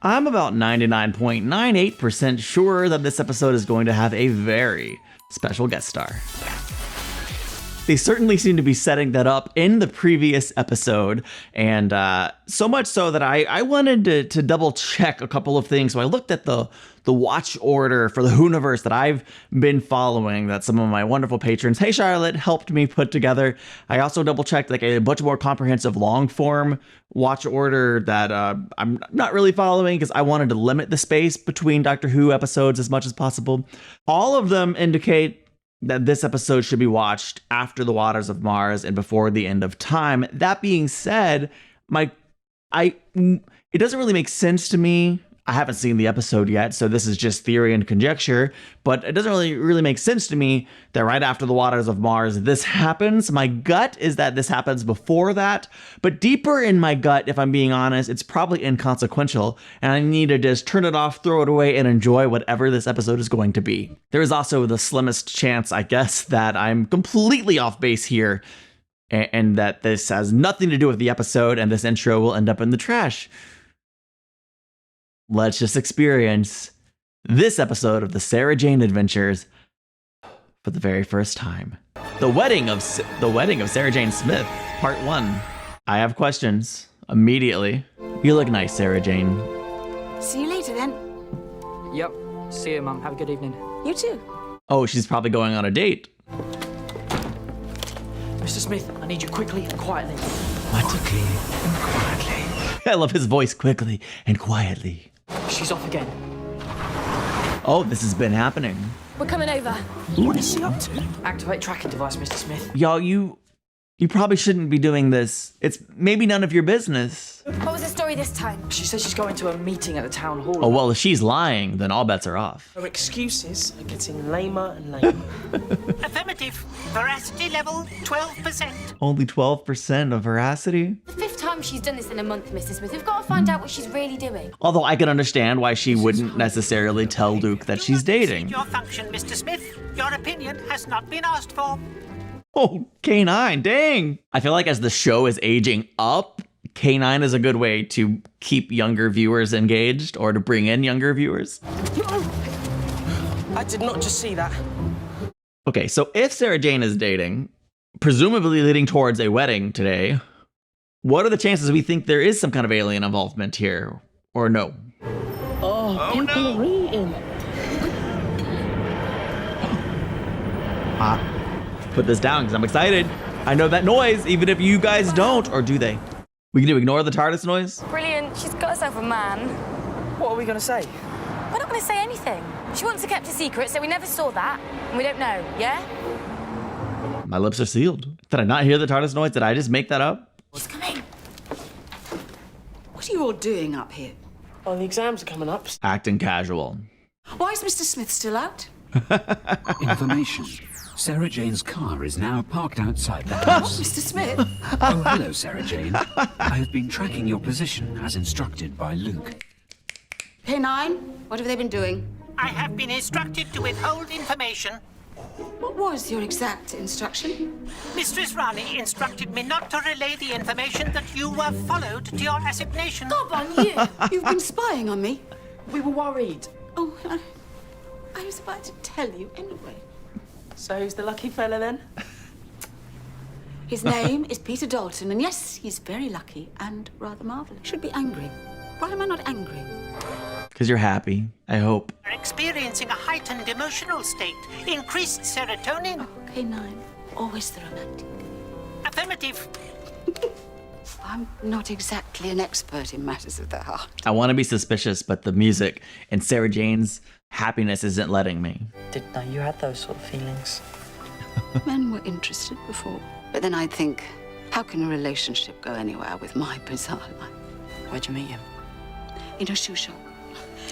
I'm about 99.98% sure that this episode is going to have a very special guest star. They certainly seem to be setting that up in the previous episode, and so much so that I wanted to double check a couple of things. So I looked at the watch order for the Hooniverse that I've been following, that some of my wonderful patrons, Hey Charlotte, helped me put together. I also double checked like a much more comprehensive long form watch order that I'm not really following because I wanted to limit the space between Doctor Who episodes as much as possible. All of them indicate that this episode should be watched after the Waters of Mars and before the end of time. That being said, it doesn't really make sense to me. I haven't seen the episode yet, so this is just theory and conjecture, but it doesn't really make sense to me that right after the Waters of Mars, this happens. My gut is that this happens before that, but deeper in my gut, if I'm being honest, it's probably inconsequential, and I need to just turn it off, throw it away, and enjoy whatever this episode is going to be. There is also the slimmest chance, I guess, that I'm completely off base here, and that this has nothing to do with the episode, and this intro will end up in the trash. Let's just experience this episode of the Sarah Jane Adventures for the very first time. The wedding of Sarah Jane Smith, Part 1. I have questions immediately. You look nice, Sarah Jane. See you later then. Yep. See you, Mum. Have a good evening. You too. Oh, she's probably going on a date. Mr. Smith, I need you quickly and quietly. Quickly and quietly. I love his voice, quickly and quietly. She's off again. Oh, this has been happening. We're coming over. What is she up to? Activate tracking device, Mr. Smith. Y'all, you probably shouldn't be doing this. It's maybe none of your business. What was the story this time? She says she's going to a meeting at the town hall. Oh, well, if she's lying, then all bets are off. Her excuses are getting lamer and lamer. Affirmative. Veracity level 12%. Only 12% of veracity? The fifth time she's done this in a month, Mrs. Smith. We've got to find out what she's really doing. Although I can understand why she wouldn't necessarily tell Luke that she's dating. Your function, Mr. Smith. Your opinion has not been asked for. Oh, K9, dang. I feel like as the show is aging up, K9 is a good way to keep younger viewers engaged or to bring in younger viewers. I did not just see that. Okay, so if Sarah Jane is dating, presumably leading towards a wedding today, what are the chances we think there is some kind of alien involvement here, or no? Oh people are eating. Put this down because I'm excited. I know that noise, even if you guys don't, or do they? We can ignore the TARDIS noise? Brilliant. She's got herself a man. What are we going to say? We're not going to say anything. She wants it kept a secret, so we never saw that. And we don't know, yeah? My lips are sealed. Did I not hear the TARDIS noise? Did I just make that up? What's coming? What are you all doing up here? Oh, the exams are coming up. Acting casual. Why is Mr. Smith still out? Information. Sarah Jane's car is now parked outside the house. Mr. Smith? Oh, hello, Sarah Jane. I have been tracking your position as instructed by Luke. K9, what have they been doing? I have been instructed to withhold information. What was your exact instruction? Mistress Raleigh instructed me not to relay the information that you were followed to your assignation. Gob on you! You've been spying on me. We were worried. Oh, I was about to tell you anyway. So who's the lucky fella then? His name is Peter Dalton, and yes, he's very lucky and rather marvelous. Should be angry. Why am I not angry? Because you're happy, I hope. You're experiencing a heightened emotional state. Increased serotonin. Oh, K9, always the romantic. Affirmative. I'm not exactly an expert in matters of the heart. I want to be suspicious, but the music and Sarah Jane's happiness isn't letting me. Didn't know you had those sort of feelings. Men were interested before. But then I'd think, how can a relationship go anywhere with my bizarre life? Where'd you meet him? In a shoe shop.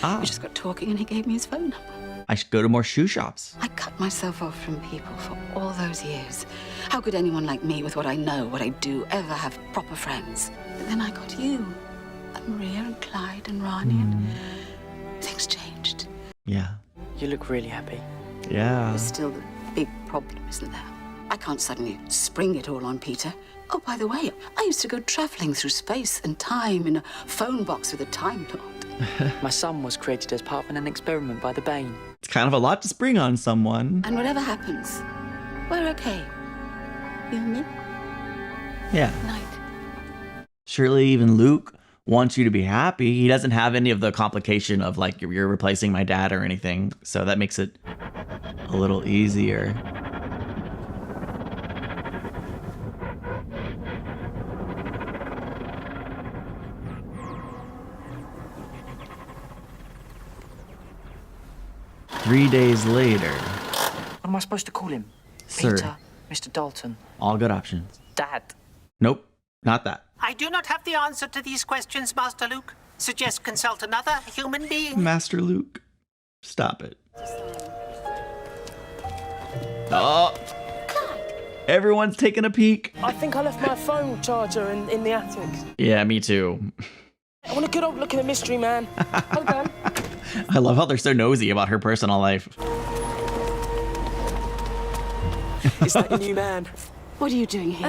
Ah, We just got talking and he gave me his phone number. I should go to more shoe shops. I cut myself off from people for all those years. How could anyone like me, with what I know, what I do, ever have proper friends? But then I got you, and Maria and Clyde and Ronnie, and things changed. Yeah. You look really happy. Yeah. There's still the big problem, isn't there? I can't suddenly spring it all on Peter. Oh, by the way, I used to go traveling through space and time in a phone box with a Time Lord. My son was created as part of an experiment by the Bane. It's kind of a lot to spring on someone. And whatever happens, we're okay. You and me? Yeah. Night. Surely even Luke wants you to be happy. He doesn't have any of the complication of like you're replacing my dad or anything. So that makes it a little easier. Three days later. What am I supposed to call him? Sir. Peter, Mr. Dalton, All good options. Dad. Nope, not that. I do not have the answer to these questions, Master Luke. Suggest consult another human being. Master Luke, stop it. Oh, everyone's taking a peek. I think I left my phone charger in the attic. Yeah, me too. I want a good old look at a mystery man. Hold on. I love how they're so nosy about her personal life. Is that your new man? What are you doing here?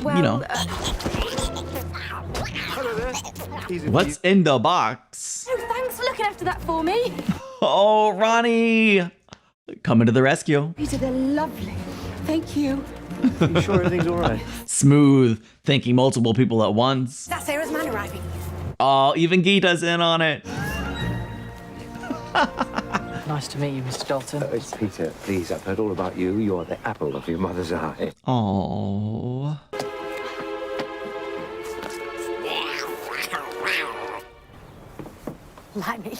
Well, You know. What's in the box? oh, thanks for looking after that for me. Oh, Ronnie, coming to the rescue. Peter, they're lovely. Thank you. You sure everything's all right? Smooth, thinking multiple people at once. That's Sarah's man arriving. Oh, even Gita's in on it. Nice to meet you, Mr. Dalton. It's Peter, please, I've heard all about you. You're the apple of your mother's eye. Oh. Like me.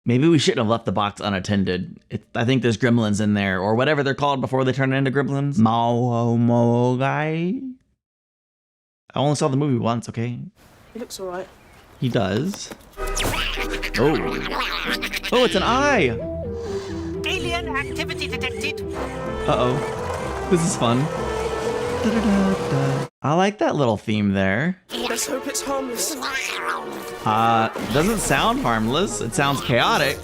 Maybe we shouldn't have left the box unattended. I think there's gremlins in there, or whatever they're called before they turn into gremlins. Mogai. I only saw the movie once, okay? He looks all right. He does. Oh. Oh, it's an eye. Alien activity detected. Uh-oh. This is fun. Da-da-da-da. I like that little theme there. Let's hope it's harmless. Doesn't sound harmless. It sounds chaotic.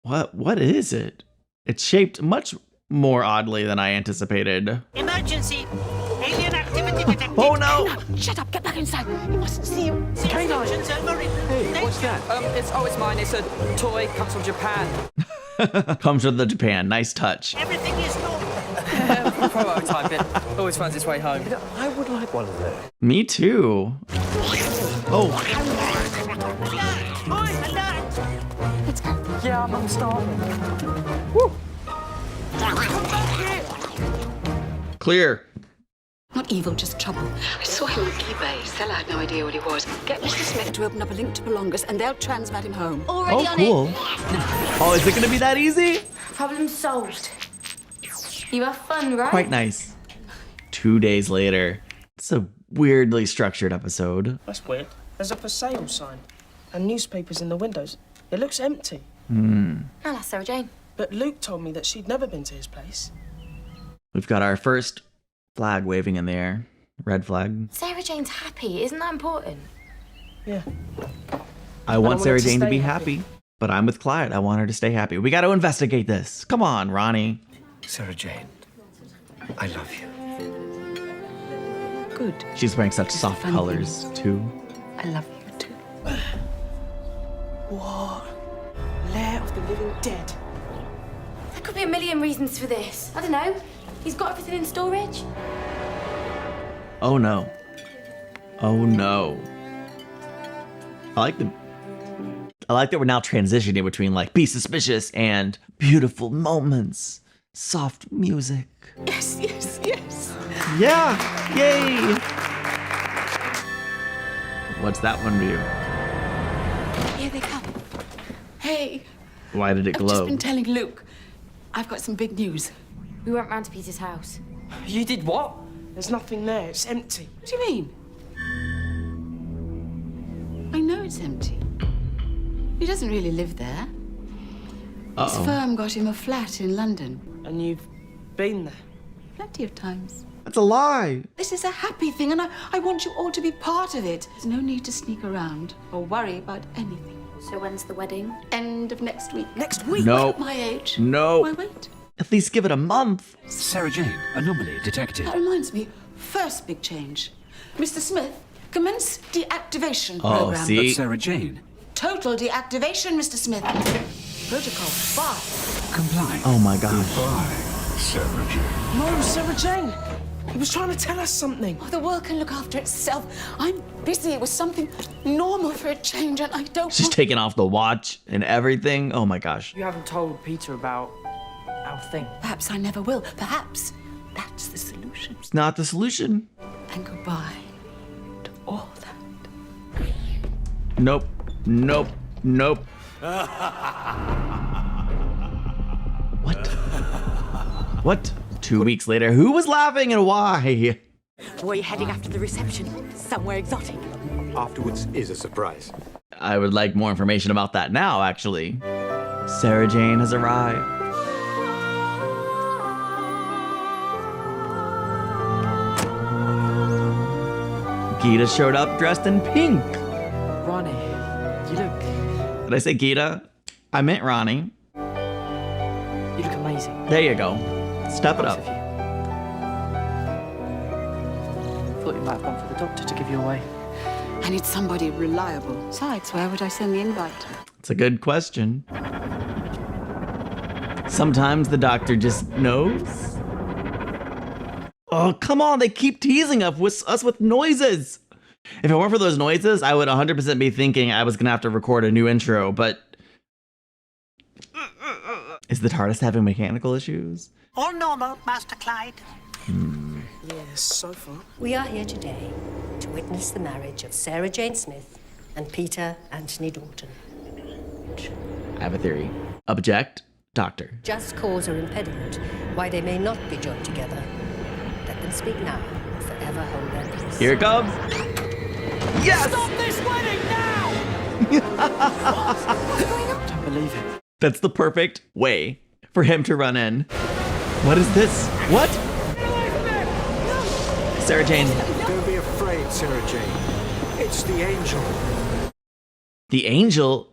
What is it? It's shaped much more oddly than I anticipated. Emergency. Alien activity detected. Oh no! Shut up, get back inside. You mustn't see him. Situation's over. Hey, What's that? It's mine. It's a toy. Comes from Japan. Comes with the Japan. Nice touch. Everything is normal. Prototype it. Always finds its way home. I would like one of those. Me too. Oh, Boy, alert. Let's go. Yeah, I'm starving. clear. Not evil, just trouble. I saw him on eBay. Seller had no idea what he was. Get Mr. Smith to open up a link to Belongers and they'll transmat him home. Already Oh, on cool. it. Oh, is it gonna be that easy? Problem solved. You have fun, right? Quite nice. 2 days later. It's a weirdly structured episode. That's weird. There's a for sale sign and newspapers in the windows. It looks empty. I'll ask Sarah Jane. But Luke told me that she'd never been to his place. We've got our first flag waving in the air. Red flag. Sarah Jane's happy. Isn't that important? Yeah. I want want Sarah her to Jane to stay be happy. happy, but I'm with Clyde. I want her to stay happy. We got to investigate this. Come on, Ronnie. Sarah Jane, I love you. Good. She's wearing such soft funny colors, too. I love you too. What? Lair of the living dead. There could be a million reasons for this. I don't know. He's got everything in storage. Oh no. Oh no. I like that we're now transitioning between like be suspicious and beautiful moments. Soft music. Yes, yes, yes. Yeah! Yay! What's that one do? Here they come. Hey, Why did it I've just glow? been telling Luke. I've got some big news. We went round to Peter's house. You did what? There's nothing there. It's empty. What do you mean? I know it's empty. He doesn't really live there. His firm got him a flat in London. And you've been there. Plenty of times. That's a lie. This is a happy thing, and I want you all to be part of it. There's no need to sneak around or worry about anything. So when's the wedding? End of next week. Next week? No. At my age. No. Why wait? At least give it a month. Sarah Jane, anomaly detected. That reminds me. First big change. Mr. Smith, Commence deactivation Oh, program. But see? Sarah Jane, Total deactivation, Mr. Smith. Protocol 5. comply. Oh my gosh. Goodbye, Sarah Jane. No, Sarah Jane. He was trying to tell us something. Oh, the world can look after itself. I'm busy. It was something normal for a change, and I don't She's want... taking off the watch and everything. Oh my gosh. You haven't told Peter about our thing. Perhaps I never will. Perhaps that's the solution. It's not the solution. And goodbye to all that. Nope. Nope. Nope. What? What? 2 weeks later, who was laughing and why? Were you heading after the reception? Somewhere exotic? Afterwards is a surprise. I would like more information about that now, actually. Sarah Jane has arrived. Gita showed up dressed in pink. Ronnie, you look Did I say Gita? I meant Ronnie. amazing. There you go. Step it Both up. of you. Thought you might have gone for the doctor to give you away. I need somebody reliable. Besides, where would I send the invite? It's a good question. Sometimes the doctor just knows. Oh, come on. They keep teasing us with noises. If it weren't for those noises, I would 100% be thinking I was going to have to record a new intro, but... Is the TARDIS having mechanical issues? All normal, Master Clyde. Yes, so far. We are here today to witness the marriage of Sarah Jane Smith and Peter Anthony Dalton. I have a theory. Object, doctor. Just cause or impediment why they may not be joined together. Let them speak now, or forever hold their peace. Here it comes. Yes! Stop this wedding now! Don't believe it. That's the perfect way for him to run in. What is this? What? Sarah Jane. Don't be afraid, Sarah Jane. It's the angel. The angel?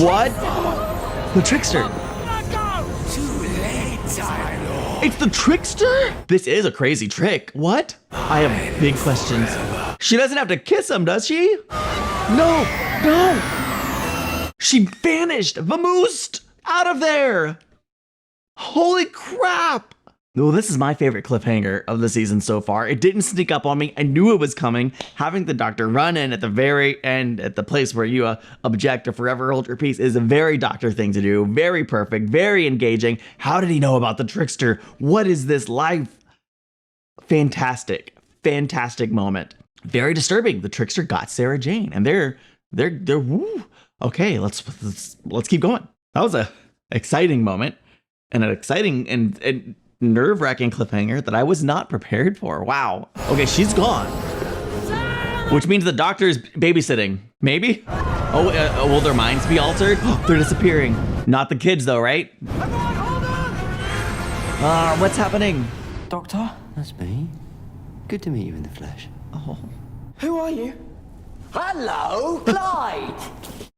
What? The trickster. It's the trickster? This is a crazy trick. What? I have big questions. She doesn't have to kiss him, does she? No, no. She vanished, vamoosed, out of there. Holy crap. Well, this is my favorite cliffhanger of the season so far. It didn't sneak up on me. I knew it was coming. Having the doctor run in at the very end, at the place where you object or forever hold your peace, is a very doctor thing to do. Very perfect, very engaging. How did he know about the trickster? What is this life? Fantastic, fantastic moment. Very disturbing. The trickster got Sarah Jane, and they're woo. Okay, let's keep going. That was a exciting moment and an exciting and nerve-wracking cliffhanger that I was not prepared for. Wow. Okay, she's gone. Which means the doctor's babysitting. Maybe? Oh, will their minds be altered? They're disappearing. Not the kids though, right? What's happening? Doctor? That's me. Good to meet you in the flesh. Oh, Who are you? Hello, Clyde!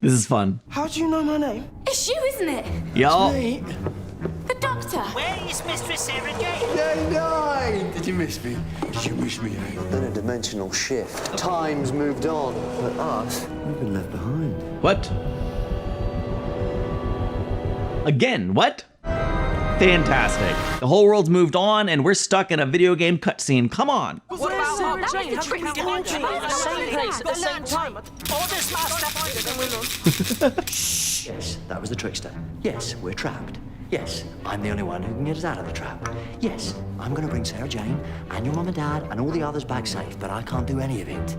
this is fun. How do you know my name? It's you, isn't it? Y'all. The doctor. Where is Mistress Sarah Jane? Did you miss me? Did you wish me out? Been a dimensional shift. Time's moved on. But us, we've been left behind. What? Again, what? Fantastic. The whole world's moved on and we're stuck in a video game cutscene. Come on. What about Sarah Sarah Jane? Jane? How come you Same place at the same time. Orders, Master. Yes, that was the trickster. Yes, we're trapped. Yes, I'm the only one who can get us out of the trap. Yes, I'm gonna bring Sarah Jane and your mum and dad and all the others back safe, but I can't do any of it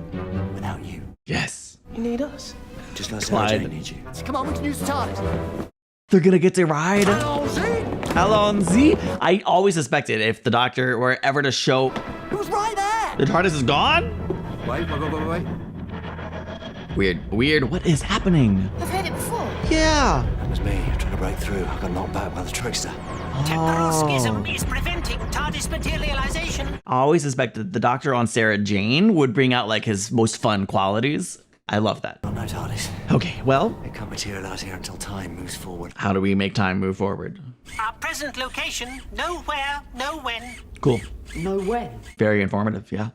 without you. Yes. You need us. Just like Sarah Clyde. Jane needs you. Come on, we can use the TARDIS. They're gonna get to ride. Alonzi. I always suspected if the doctor were ever to show It was right there! the TARDIS is gone. Wait. Weird. What is happening? I've heard it before. Yeah. That was me trying to break through. I got knocked back by the trickster. Temporal schism is preventing TARDIS materialization. I always suspected the doctor on Sarah Jane would bring out like his most fun qualities. I love that. Got no TARDIS. Okay, well, It can't materialize here until time moves forward. how do we make time move forward? Our present location, no where, no when. Cool. No when. Very informative, yeah.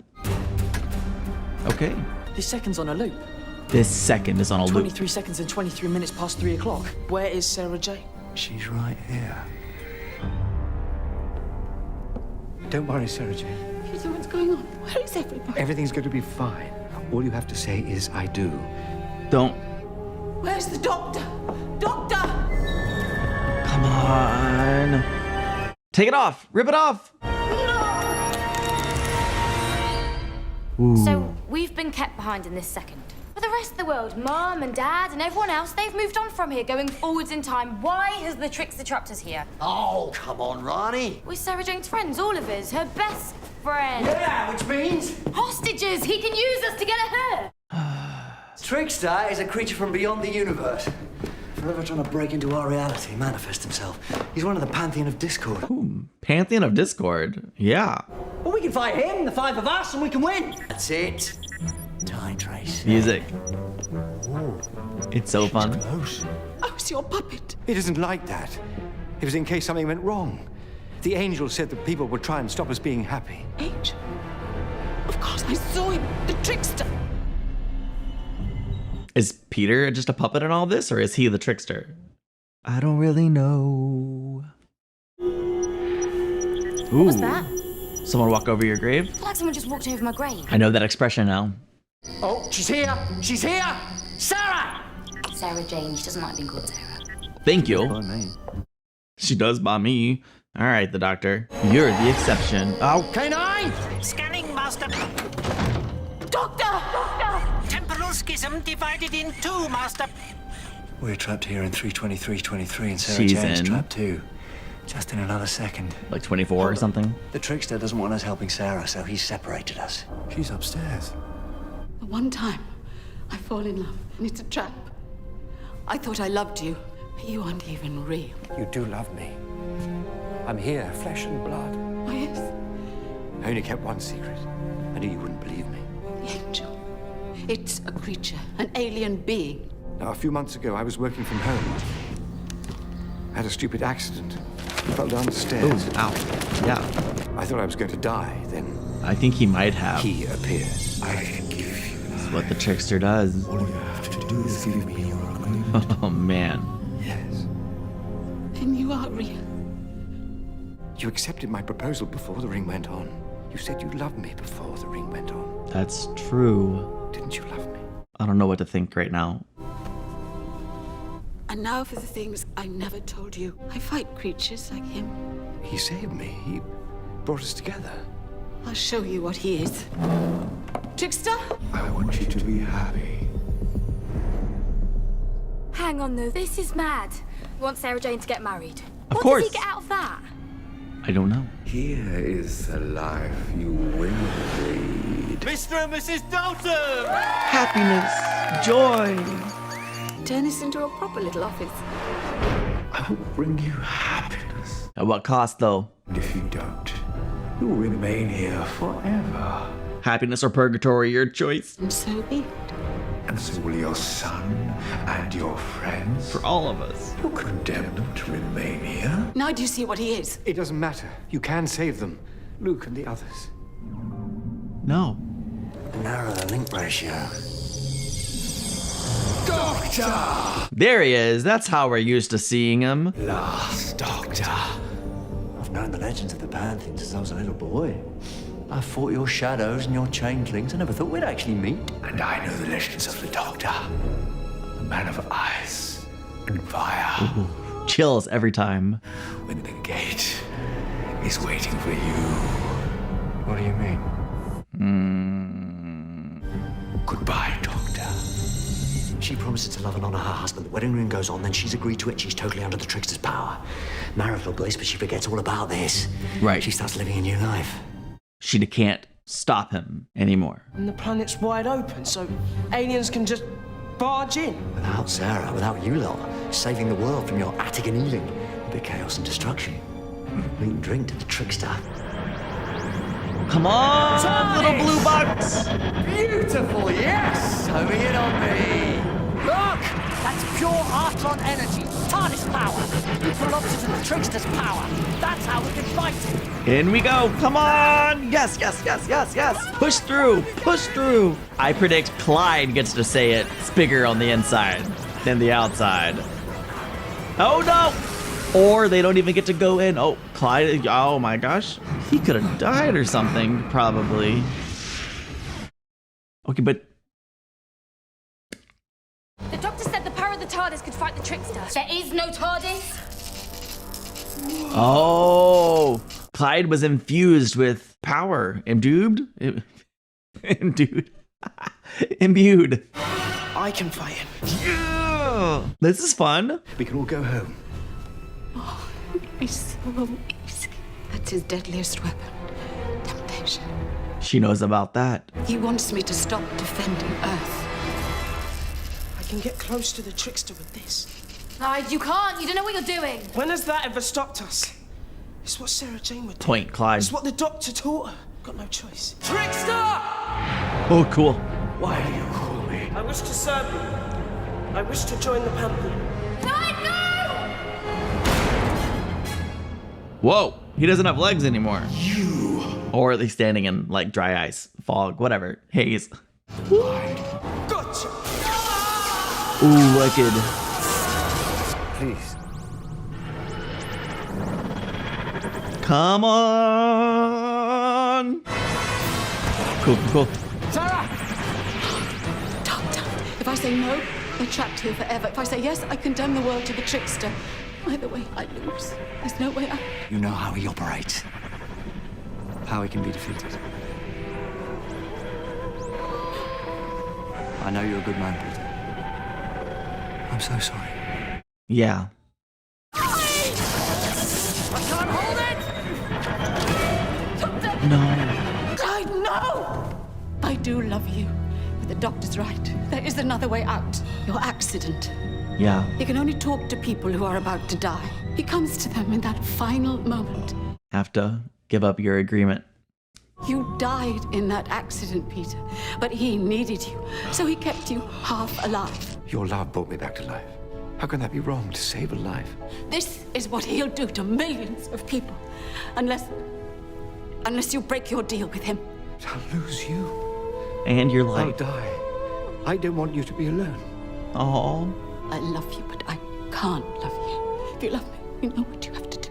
Okay. This second's on a loop. This second is on a loop. 23 seconds and 23 minutes past 3 o'clock. Where is Sarah Jane? She's right here. Don't worry, Sarah Jane. Peter, what's going on? Where is everybody? Everything's going to be fine. All you have to say is, I do. Don't. Where's the doctor? Doctor! Come on. Take it off. Rip it off. Ooh. So we've been kept behind in this second. But the rest of the world, Mum and Dad and everyone else, they've moved on from here, going forwards in time. Why has the trickster trapped us here? Oh, come on, Ronnie. We're Sarah Jane's friends, all of us. Her best friend. Yeah, which means... Hostages! He can use us to get at her! Trickster is a creature from beyond the universe. Forever trying to break into our reality, manifest himself. He's one of the Pantheon of Discord. Ooh, Pantheon of Discord. Yeah. Well, we can fight him, the 5 of us, and we can win. That's it. Time trace. Music. Ooh. It's so fun. Close. I was your puppet. It isn't like that. It was in case something went wrong. The angel said that people would try and stop us being happy. Angel? Of course, I saw him. The trickster. Is Peter just a puppet in all this, or is he the trickster? I don't really know. Ooh. What was that? Someone walk over your grave? I feel like someone just walked over my grave. I know that expression now. Oh, she's here! She's here! Sarah! Sarah Jane, she doesn't like being called Sarah. Thank you. By me. She does by me. All right, the doctor. You're the exception. Oh, K9! Scanning, Master. Doctor! Doctor! Temporal schism divided in 2, Master. We're trapped here in 32323, and Sarah She's Jane's in. trapped too. Just in another second. like 24 or something. The trickster doesn't want us helping Sarah, so he's separated us. She's upstairs. The one time I fall in love, and it's a trap. I thought I loved you, but you aren't even real. You do love me. I'm here, flesh and blood. Oh, yes, I only kept one secret. I knew you wouldn't believe me. the angel. It's a creature, an alien being. Now, a few months ago, I was working from home. I had a stupid accident. I fell down the stairs. Ooh, ow. Yeah. I thought I was going to die. Then I think he might have. he appeared. I can give you. That's what the trickster does. All you have to do is give me your agreement. Oh, man. Yes. Then you are real. You accepted my proposal before the ring went on. You said you loved me before the ring went on. That's true. Didn't you love me? I don't know what to think right now. And now for the things I never told you. I fight creatures like him. He saved me. He brought us together. I'll show you what he is. Trickster? I want you to be happy. Hang on though, this is mad. We want Sarah Jane to get married. Of What course. does he get out of that? I don't know. Here is the life you will lead. Mr. and Mrs. Dalton! Happiness, joy. Turn this into a proper little office. I will bring you happiness. At what cost, though? And if you don't, you'll remain here forever. Happiness or purgatory, your choice. And so be it. And so will your son and your friends. For all of us. You'll condemn them to remain here. Now do you see what he is? It doesn't matter. You can save them. Luke and the others. No. Narrow the link ratio. Doctor! There he is. That's how we're used to seeing him. Last Doctor. I've known the legends of the Pantheon since I was a little boy. I fought your shadows and your changelings. I never thought we'd actually meet. And I know the legends of the Doctor. The man of ice and fire. Ooh, chills every time. When the gate is waiting for you. What do you mean? Goodbye, Doctor. She promises to love and honor her husband. The wedding ring goes on, then she's agreed to it. She's totally under the trickster's power. Marital bliss, but she forgets all about this. Right. She starts living a new life. She can't stop him anymore. And the planet's wide open, so aliens can just barge in. Without Sarah, without you lot, saving the world from your attic and Ealing, a bit chaos and destruction. Meat and drink to the trickster. Come on, little blue box. Beautiful, yes! Homing in on me. Look! That's pure Artron energy. TARDIS power. Equal opposite of the Trickster's power. That's how we can fight it. In we go. Come on. Yes, yes, yes, yes, yes. Push through. Push through. I predict Clyde gets to say it. It's bigger on the inside than the outside. Oh, no. Or they don't even get to go in. Oh, Clyde. Oh, my gosh. He could have died or something, probably. Okay, but... The Doctor said the power of the TARDIS could fight the Trickster. There is no TARDIS. Oh, Clyde was infused with power. Imbued? Imbued. Imbued. I can fight him. Yeah. This is fun. We can all go home. Oh, it's so easy. That's his deadliest weapon. Temptation. She knows about that. He wants me to stop defending Earth. I can get close to the Trickster with this. Clyde, you can't. You don't know what you're doing. When has that ever stopped us? It's what Sarah Jane would do. Point, Clyde. It's what the Doctor taught her. Got no choice. Trickster! Oh, cool. Why do you call me? I wish to serve you. I wish to join the Pantheon. Clyde, no! Whoa, he doesn't have legs anymore. You. Or at least standing in like dry ice, fog, whatever, haze. Gotcha! Ooh, wicked. Please. Come on. Cool, cool, cool. Doctor, if I say no, they're trapped here forever. If I say yes, I condemn the world to the Trickster. Either way, I lose. There's no way out. You know how he operates. How he can be defeated. I know you're a good man, Peter. I'm so sorry. Yeah. I can't hold it! No. Clyde, no! I do love you, but the Doctor's right. There is another way out. Your accident. Yeah. You can only talk to people who are about to die. He comes to them in that final moment. Have to give up your agreement. You died in that accident, Peter, but he needed you, so he kept you half alive. Your love brought me back to life. How can that be wrong to save a life? This is what he'll do to millions of people, unless you break your deal with him. I'll lose you. And your I'll life. die. I don't want you to be alone. Oh. I love you, but I can't love you. If you love me, you know what you have to do.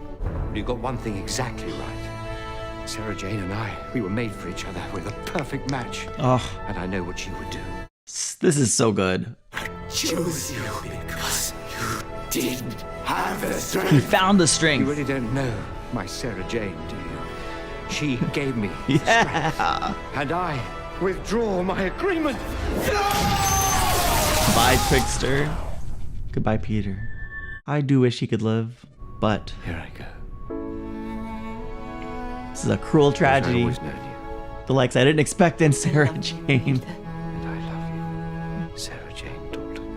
You got one thing exactly right. Sarah Jane and I, we were made for each other. We're the perfect match. Oh. And I know what you would do. This is so good. Choose you because you didn't have the strength. He found the You strength. really don't know my Sarah Jane, do you? She gave me Yeah. strength. And I withdraw my agreement. Bye, Trickster. Goodbye, Peter. I do wish he could live, but Here I go. this is a cruel I've tragedy. always known you. The likes I didn't expect in Sarah I love you, Jane. Peter. And I love you. Sarah Jane Dalton.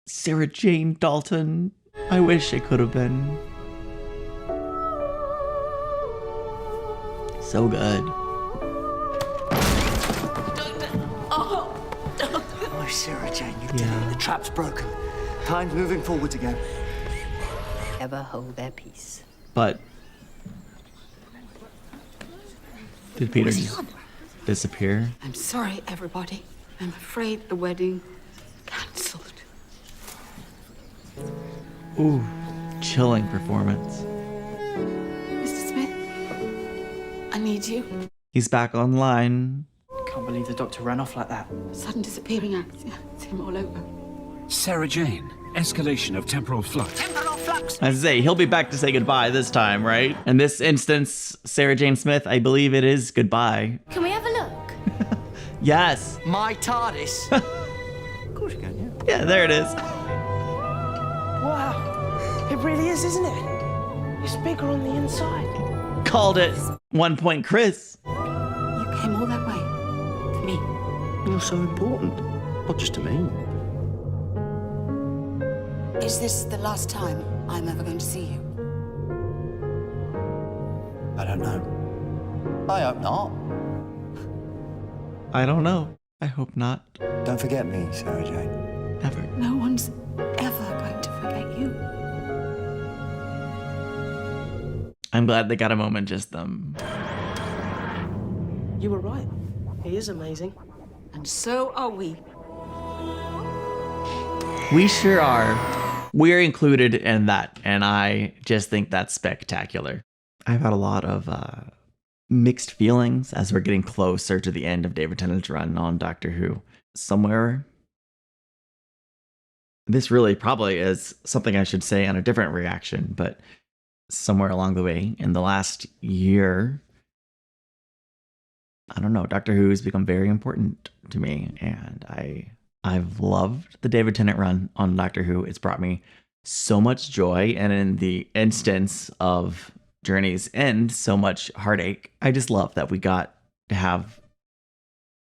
Sarah Jane Dalton. I wish it could have been. So good. Oh, Sarah Jane, you did Yeah. it. The trap's broken. Time's moving forwards again. Ever hold their peace. But did Peter just disappear? I'm sorry, everybody. I'm afraid the wedding cancelled. Ooh, chilling performance. Mr. Smith, I need you. He's back online. Can't believe the Doctor ran off like that. Sudden disappearing acts. Yeah, it's him all over. Sarah Jane, escalation of temporal flux. Temporal flux. I say he'll be back to say goodbye this time, right? In this instance, Sarah Jane Smith, I believe it is goodbye. Can we have a look? Yes. My TARDIS. Of course you can, yeah. Yeah, there it is. Wow. It really is, isn't it? It's bigger on the inside. Called it. 1 point, Chris. You came all that way for me. You're so important. Not just to me. Is this the last time I'm ever going to see you? I don't know. I hope not. I don't know. I hope not. Don't forget me, Sarah Jane. Never. No one's ever going to forget you. I'm glad they got a moment, just them. You were right. He is amazing. And so are we. We sure are. We're included in that, and I just think that's spectacular. I've had a lot of mixed feelings as we're getting closer to the end of David Tennant's run on Doctor Who. Somewhere, this really probably is something I should say on a different reaction, but somewhere along the way in the last year, I don't know, Doctor Who has become very important to me, and I've loved the David Tennant run on Doctor Who. It's brought me so much joy, and in the instance of Journey's End, so much heartache. I just love that we got to have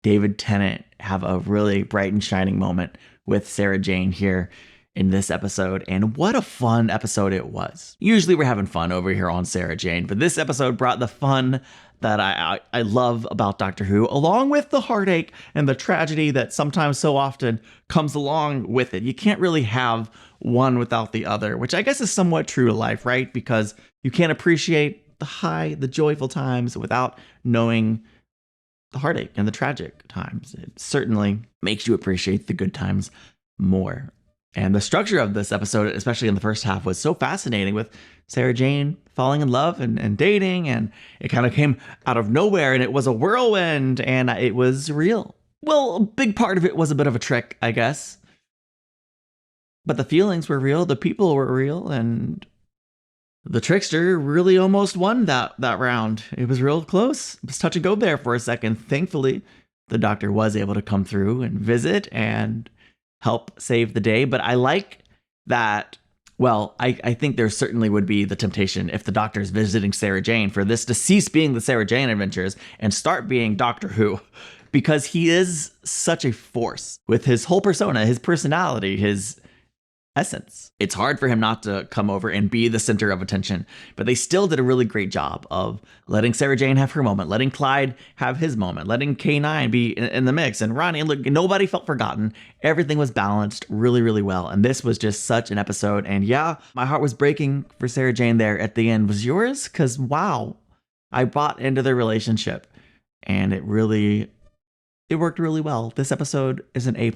David Tennant have a really bright and shining moment with Sarah Jane here in this episode, and what a fun episode it was. Usually we're having fun over here on Sarah Jane, but this episode brought the fun that I love about Doctor Who, along with the heartache and the tragedy that sometimes so often comes along with it. You can't really have one without the other, which I guess is somewhat true to life, right? Because you can't appreciate the joyful times without knowing the heartache and the tragic times. It certainly makes you appreciate the good times more. And the structure of this episode, especially in the first half, was so fascinating, with Sarah Jane falling in love and dating, and it kind of came out of nowhere, and it was a whirlwind, and it was real. Well, a big part of it was a bit of a trick, I guess. But the feelings were real, the people were real, and the trickster really almost won that round. It was real close. It was touch and go there for a second. Thankfully, the Doctor was able to come through and visit and help save the day. But I like that. Well, I think there certainly would be the temptation, if the Doctor's visiting Sarah Jane, for this to cease being the Sarah Jane Adventures and start being Doctor Who, because he is such a force with his whole persona, his personality, his essence. It's hard for him not to come over and be the center of attention, but they still did a really great job of letting Sarah Jane have her moment, letting Clyde have his moment, letting K9 be in the mix, and Ronnie, and look, nobody felt forgotten. Everything was balanced really, really well, and this was just such an episode. And yeah, my heart was breaking for Sarah Jane there at the end. Was yours? Because wow, I bought into their relationship, and it worked really well. This episode is an A+.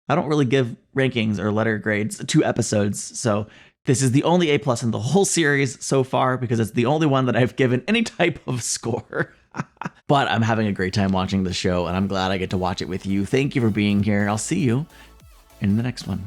I don't really give rankings or letter grades to episodes, so this is the only A+ in the whole series so far, because it's the only one that I've given any type of score. But I'm having a great time watching the show, and I'm glad I get to watch it with you. Thank you for being here. I'll see you in the next one.